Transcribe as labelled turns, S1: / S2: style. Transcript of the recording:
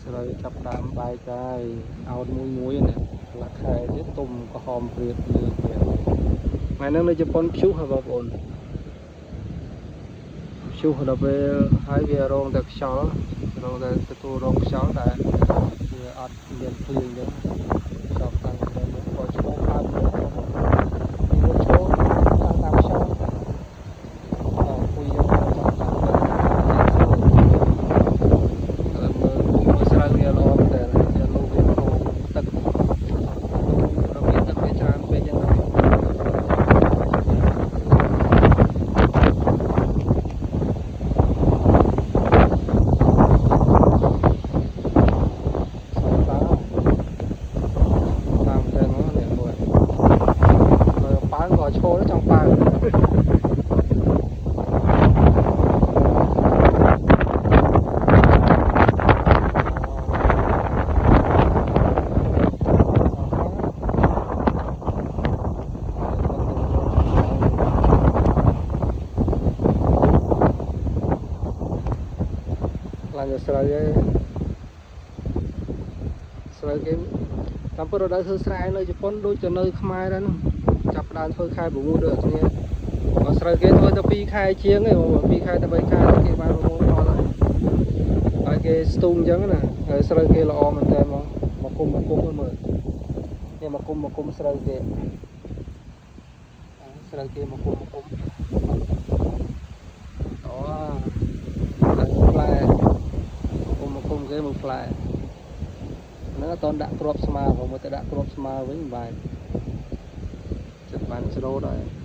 S1: ស្រូវចាប់ដើមបាយកាយអោតមួយនេះលាក់ខែទៀតទុំក្រហមព្រាបនេះទៀតថ្ងៃហ្នឹងនៅជប៉ុនព្យុះហ៎បងប្អូនព្យុះដល់ពេលហើយវារងតែខ្យល់រងតែទទួលរងខ្យល់តែវាអត់មានភ្លៀងទេខ្យល់ខ្លាំងតែមកក៏ឈោហើមមកវាឈោតាមខ្យល់គួយយកចាំតាមទៅមើលស្រូវវាល្អតែយកលោកវាហូរទឹករវាទឹកវាច្រើនពេកចឹងឈោចង់ប៉ៅឡើងទៅស្រូវឯងស្រូវគេតាមពិតរដូវធ្វើស្រែនៅជប៉ុនដូចទៅនៅខ្មែរដែរនោះចាប់ផ្ដើមធ្វើខែ6ដូចគ្នាបើស្រូវគេធ្វើទៅ2ខែជាងឯង2ខែទៅ3ខែគេបានប្រមូលផលហើយគេស្ទូងអញ្ចឹងណាហើយស្រូវគេល្អមែនតើមកគុំមើលនេះមកគុំស្រូវគេស្រូវគេមកគុំអូផ្លែគុំគេមកផ្លែហ្នឹងអត់តដាក់គ្រាប់ស្មើមកមើលទៅដាក់គ្រាប់ស្មើវិញមិនបាយចិត្តបានស្រូតហើយ